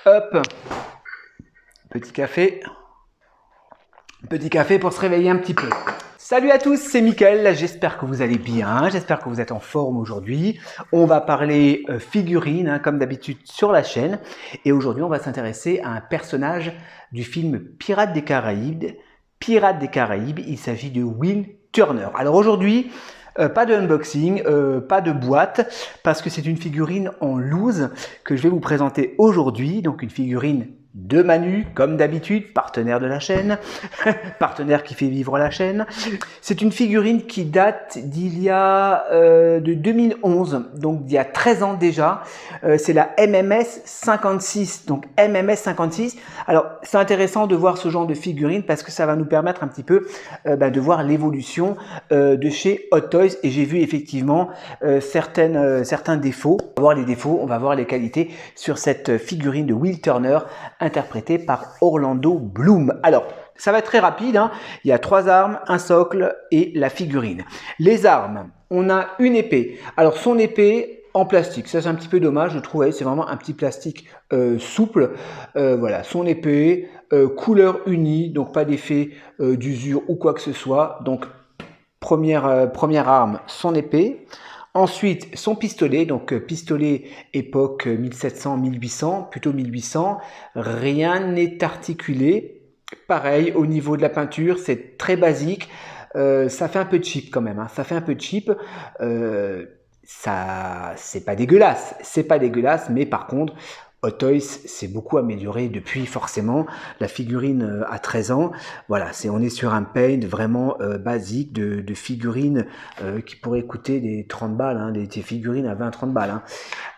Hop, petit café. Petit café pour se réveiller un petit peu. Salut à tous, c'est Mickaël, j'espère que vous allez bien, j'espère que vous êtes en forme aujourd'hui. On va parler figurines, comme d'habitude sur la chaîne. Et aujourd'hui, on va s'intéresser à un personnage du film Pirates des Caraïbes. Pirates des Caraïbes, il s'agit de Will Turner. Alors aujourd'hui, pas de unboxing, pas de boîte, parce que c'est une figurine en loose que je vais vous présenter aujourd'hui. Donc une figurine de Manu, comme d'habitude, partenaire de la chaîne, partenaire qui fait vivre la chaîne. C'est une figurine qui date d'il y a de 2011, donc d'il y a 13 ans déjà. C'est la MMS 56, donc MMS 56. Alors c'est intéressant de voir ce genre de figurine parce que ça va nous permettre un petit peu de voir l'évolution de chez Hot Toys. Et j'ai vu effectivement certains défauts. On va voir les défauts, on va voir les qualités sur cette figurine de Will Turner interprété par Orlando Bloom. Alors, ça va être très rapide, hein. Il y a 3 armes, un socle et la figurine. Les armes, on a une épée. Alors, son épée en plastique, ça c'est un petit peu dommage, je trouvais, c'est vraiment un petit plastique souple. Voilà, son épée, couleur unie, donc pas d'effet d'usure ou quoi que ce soit. Donc, première arme, son épée. Ensuite, son pistolet, donc pistolet époque 1700-1800, plutôt 1800, rien n'est articulé. Pareil, au niveau de la peinture, c'est très basique. Ça fait un peu cheap quand même, hein. Ça fait un peu cheap. Ça, c'est pas dégueulasse, mais par contre, Hot Toys s'est beaucoup amélioré depuis forcément. La figurine a 13 ans. Voilà, on est sur un paint vraiment basique de figurines qui pourrait coûter des 30 balles, hein, des figurines à 20-30 balles. Hein.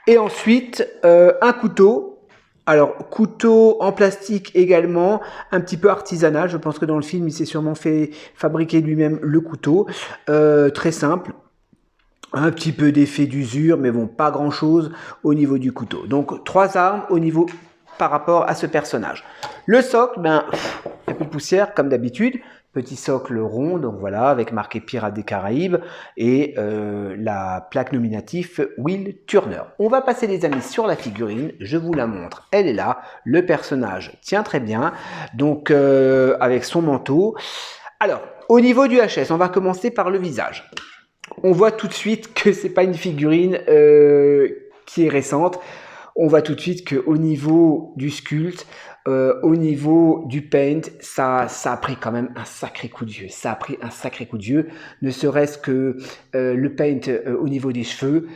Et ensuite, un couteau. Alors, couteau en plastique également, un petit peu artisanal. Je pense que dans le film, il s'est sûrement fait fabriquer lui-même le couteau. Très simple. Un petit peu d'effet d'usure, mais bon, pas grand chose au niveau du couteau. Donc, 3 armes au niveau par rapport à ce personnage. Le socle, un peu de poussière comme d'habitude. Petit socle rond, donc voilà, avec marqué Pirates des Caraïbes et la plaque nominatif Will Turner. On va passer les amis sur la figurine, je vous la montre, elle est là. Le personnage tient très bien, donc avec son manteau. Alors, au niveau du HS, on va commencer par le visage. On voit tout de suite que c'est pas une figurine qui est récente. On voit tout de suite qu'au niveau du sculpte, au niveau du paint, ça a pris quand même un sacré coup de vieux. Ça a pris un sacré coup de vieux, ne serait-ce que le paint au niveau des cheveux.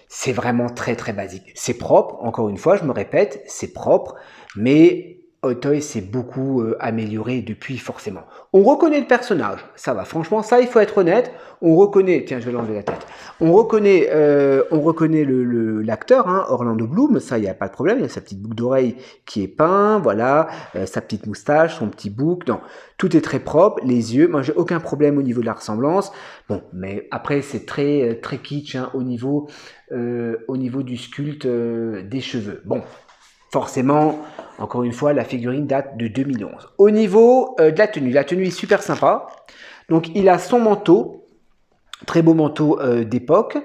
C'est vraiment très très basique. C'est propre, encore une fois, je me répète, c'est propre, mais Hot Toys s'est beaucoup amélioré depuis forcément. On reconnaît le personnage, ça va, franchement, ça il faut être honnête. On reconnaît, tiens je vais l'enlever la tête, on reconnaît l'acteur, hein, Orlando Bloom, ça il n'y a pas de problème, il y a sa petite boucle d'oreille qui est peint, voilà, sa petite moustache, son petit bouc, non, tout est très propre, les yeux, moi j'ai aucun problème au niveau de la ressemblance, bon, mais après c'est très kitsch hein, au niveau du sculpte des cheveux, bon. Forcément, encore une fois, la figurine date de 2011. Au niveau de la tenue est super sympa. Donc, il a son manteau, très beau manteau d'époque,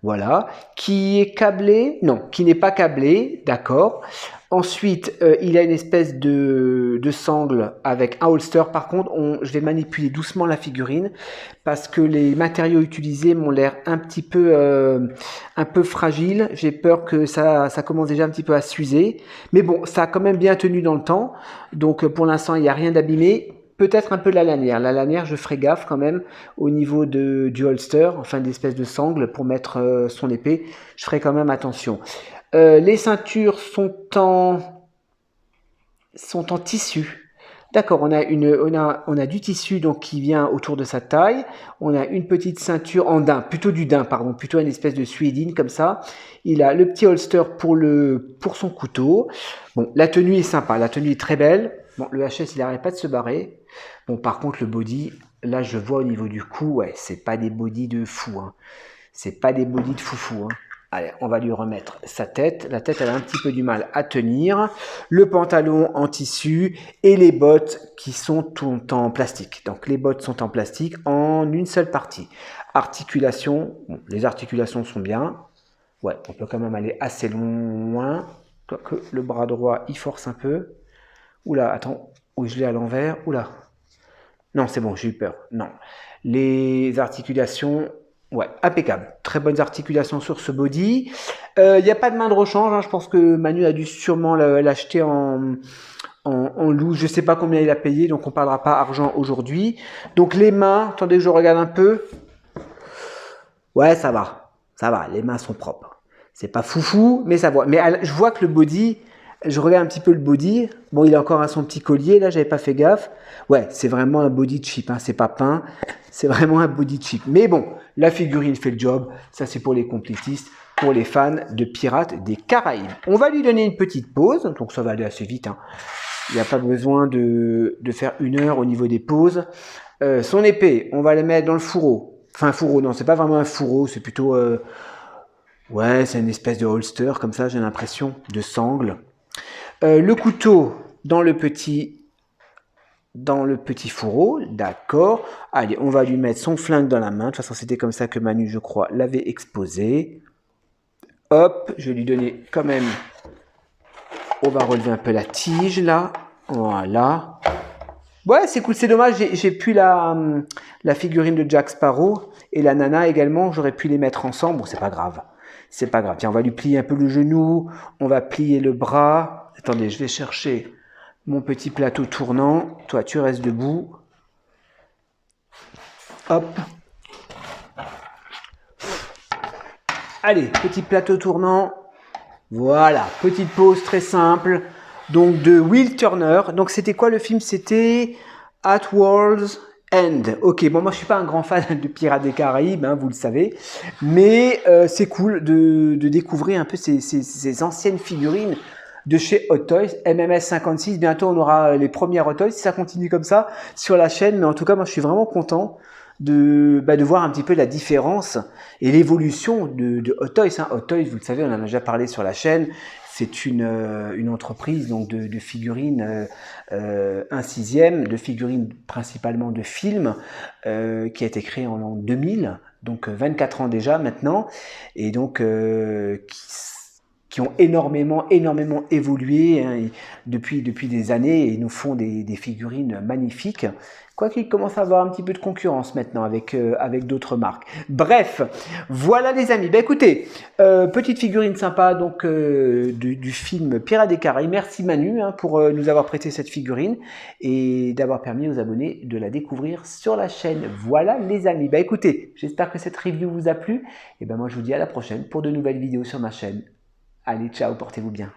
voilà, qui est câblé, non, qui n'est pas câblé, d'accord. Ensuite, il a une espèce de sangle avec un holster. Par contre, je vais manipuler doucement la figurine parce que les matériaux utilisés m'ont l'air un peu fragiles. J'ai peur que ça commence déjà un petit peu à s'user. Mais bon, ça a quand même bien tenu dans le temps. Donc, pour l'instant, il n'y a rien d'abîmé. Peut-être un peu la lanière. La lanière, je ferai gaffe quand même au niveau du holster, enfin d'espèce de sangle pour mettre son épée. Je ferai quand même attention. Les ceintures sont en tissu. D'accord, on a du tissu donc qui vient autour de sa taille. On a une petite ceinture en daim, plutôt une espèce de suédine comme ça. Il a le petit holster pour son couteau. Bon, la tenue est sympa, la tenue est très belle. Bon, le HS il n'arrête pas de se barrer. Bon, par contre le body, là je vois au niveau du cou, ouais, c'est pas des body de fou, hein. C'est pas des body de foufou, hein. Allez, on va lui remettre sa tête. La tête, elle a un petit peu du mal à tenir. Le pantalon en tissu et les bottes qui sont tout en plastique. Donc, les bottes sont en plastique en une seule partie. Articulation, bon, les articulations sont bien. Ouais, on peut quand même aller assez loin. Quoique le bras droit, il force un peu. Oula, attends, oui, je l'ai à l'envers. Oula. Non, c'est bon, j'ai eu peur. Non. Les articulations, ouais, impeccable. Très bonnes articulations sur ce body. Il n'y a pas de main de rechange. Hein. Je pense que Manu a dû sûrement l'acheter en loose. Je ne sais pas combien il a payé, donc on ne parlera pas argent aujourd'hui. Donc les mains, attendez que je regarde un peu. Ouais, ça va. Ça va, les mains sont propres. C'est pas foufou, mais ça va. Mais je vois que le body, je regarde un petit peu le body. Bon, il a encore son petit collier, là, j'avais pas fait gaffe. Ouais, c'est vraiment un body cheap, hein. C'est pas peint. C'est vraiment un body cheap. Mais bon, la figurine fait le job. Ça, c'est pour les complétistes, pour les fans de Pirates des Caraïbes. On va lui donner une petite pause, donc ça va aller assez vite, hein. Il n'y a pas besoin de faire 1 heure au niveau des pauses. Son épée, on va la mettre dans le fourreau. Enfin, un fourreau, non, c'est pas vraiment un fourreau, c'est plutôt... ouais, c'est une espèce de holster, comme ça, j'ai l'impression, de sangle. Le couteau dans le petit fourreau, d'accord. Allez, on va lui mettre son flingue dans la main. De toute façon, c'était comme ça que Manu, je crois, l'avait exposé. Hop, je vais lui donner quand même... On va relever un peu la tige, là. Voilà. Ouais, c'est cool, c'est dommage, j'ai plus la figurine de Jack Sparrow et la nana également, j'aurais pu les mettre ensemble. Bon, c'est pas grave. C'est pas grave. Tiens, on va lui plier un peu le genou, on va plier le bras. Attendez, je vais chercher mon petit plateau tournant. Toi, tu restes debout. Hop. Allez, petit plateau tournant. Voilà, petite pause très simple. Donc de Will Turner. Donc c'était quoi le film? C'était At World's End. Ok, bon moi je suis pas un grand fan de Pirates des Caraïbes, hein, vous le savez, mais c'est cool de découvrir un peu ces anciennes figurines de chez Hot Toys, MMS 56. Bientôt on aura les premières Hot Toys si ça continue comme ça sur la chaîne. Mais en tout cas moi je suis vraiment content de voir un petit peu la différence et l'évolution de Hot Toys. Hein. Hot Toys, vous le savez, on en a déjà parlé sur la chaîne. C'est une entreprise donc de figurines 1/6, de figurines principalement de films, qui a été créée en l'an 2000, donc 24 ans déjà maintenant, et donc qui ont énormément évolué, hein, depuis des années et nous font des figurines magnifiques. Quoiqu'il commence à avoir un petit peu de concurrence maintenant avec d'autres marques. Bref, voilà les amis. Ben écoutez, petite figurine sympa donc du film Pirates des Caraïbes. Merci Manu, hein, pour nous avoir prêté cette figurine et d'avoir permis aux abonnés de la découvrir sur la chaîne. Voilà les amis. Ben écoutez, j'espère que cette review vous a plu. Et ben moi je vous dis à la prochaine pour de nouvelles vidéos sur ma chaîne. Allez, ciao, portez-vous bien.